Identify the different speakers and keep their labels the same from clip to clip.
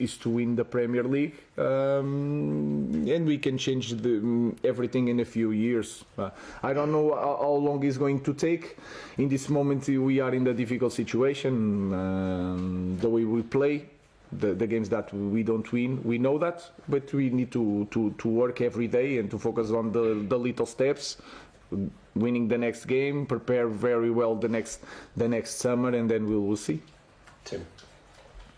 Speaker 1: is to win the Premier League, and we can change everything in a few years. I don't know how long it's going to take. In this moment, we are in a difficult situation. The way we play, the games that we don't win, we know that, but we need to work every day and to focus on the little steps. Winning the next game, prepare very well the next summer, and then we will see.
Speaker 2: Tim.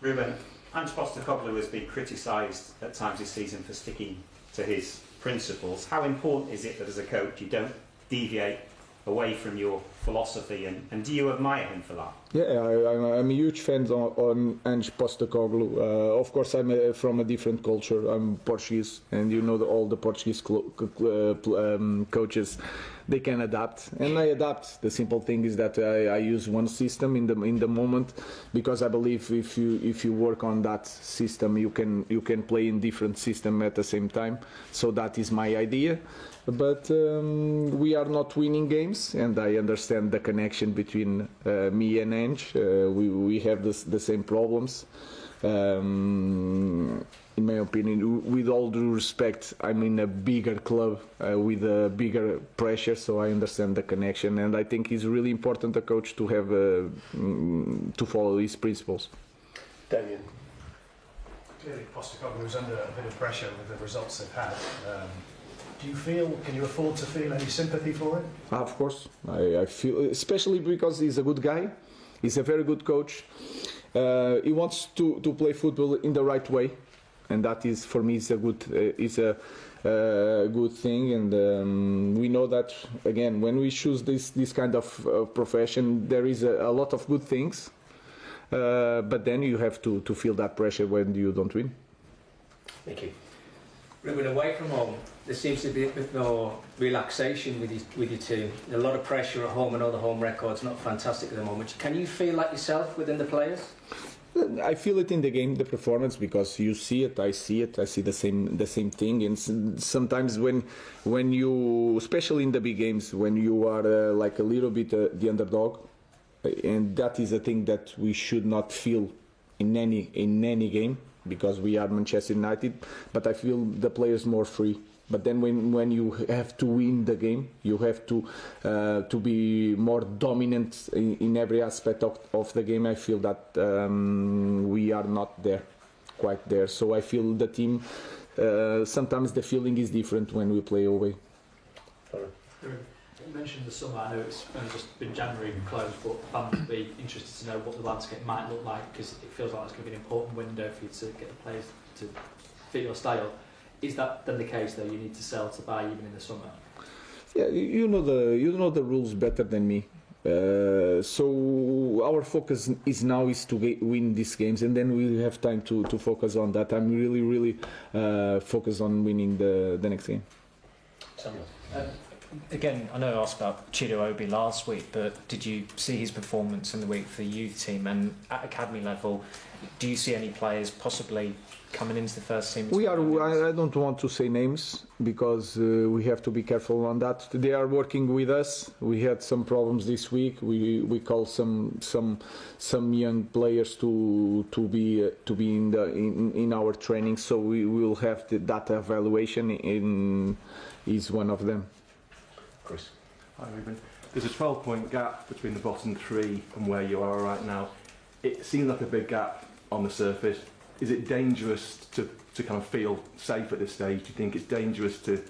Speaker 3: Ruben, Postecoglou has been criticised at times this season for sticking to his principles. How important is it that as a coach you don't deviate away from your philosophy, and do you admire him for that?
Speaker 1: Yeah, I'm a huge fan on Postecoglou. Of course, I'm from a different culture. I'm Portuguese, and all the Portuguese coaches, they can adapt, and I adapt. The simple thing is that I use one system in the moment, because I believe if you work on that system, you can play in different system at the same time. So that is my idea. But we are not winning games, and I understand the connection between me and Ange. We have the same problems. In my opinion, with all due respect, I'm in a bigger club with a bigger pressure, so I understand the connection, and I think it's really important a coach to have to follow his principles.
Speaker 2: Damien.
Speaker 4: Clearly, Postecoglou is under a bit of pressure with the results they've had. Can you afford to feel any sympathy for it?
Speaker 1: Of course, I feel, especially because he's a good guy. He's a very good coach. He wants to play football in the right way, and that is, for me, is a good thing. And we know that, again, when we choose this kind of profession, there is a lot of good things, but then you have to feel that pressure when you don't win.
Speaker 2: Thank you.
Speaker 5: Ruben, away from home, there seems to be a bit more relaxation with your team. A lot of pressure at home. I know the home record's not fantastic at the moment. Can you feel like yourself within the players?
Speaker 1: I feel it in the game, the performance, because you see it, I see the same thing. And sometimes when you, especially in the big games, when you are like a little bit the underdog, and that is a thing that we should not feel in any game, because we are Manchester United. But I feel the players more free. But then when you have to win the game, you have to be more dominant in every aspect of the game. I feel that we are not quite there. So I feel the team, sometimes the feeling is different when we play away.
Speaker 6: You mentioned the summer. I know it's only just been January and closed, but fans would be interested to know what the landscape might look like, because it feels like it's going to be an important window for you to get the players to fit your style. Is that then the case, though? You need to sell to buy even in the summer?
Speaker 1: Yeah, you know the rules better than me. So our focus is to win these games, and then we have time to focus on that. I'm really focused on winning the next game.
Speaker 2: Samuel.
Speaker 7: Again, I know I asked about Chido Obi last week, but did you see his performance in the week for the youth team? And at academy level, do you see any players possibly coming into the first team?
Speaker 1: I don't want to say names, because we have to be careful on that. They are working with us. We had some problems this week. We call some young players to be in our training. So we will have that evaluation. Is one of them.
Speaker 2: Chris.
Speaker 8: Hi Ruben. There's a 12-point gap between the bottom three and where you are right now. It seems like a big gap on the surface. Is it dangerous to kind of feel safe at this stage? Do you think it's dangerous to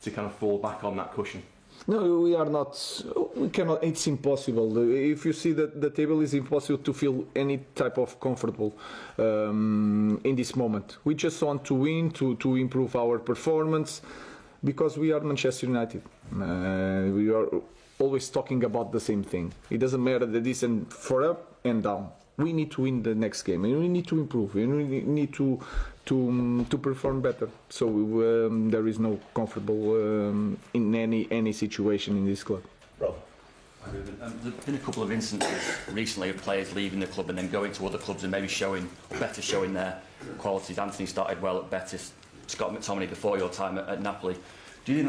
Speaker 8: kind of fall back on that cushion?
Speaker 1: No, we are not. We cannot. It's impossible. If you see that the table, is impossible to feel any type of comfortable in this moment. We just want to win, to improve our performance, because we are Manchester United. We are always talking about the same thing. It doesn't matter the distance for up and down. We need to win the next game, and we need to improve, and we need to perform better. So there is no comfortable in any situation in this club.
Speaker 2: Rob.
Speaker 9: There's been a couple of instances recently of players leaving the club and then going to other clubs and maybe showing their qualities. Anthony started well at Betis, Scott McTominay before your time at Napoli. Do you think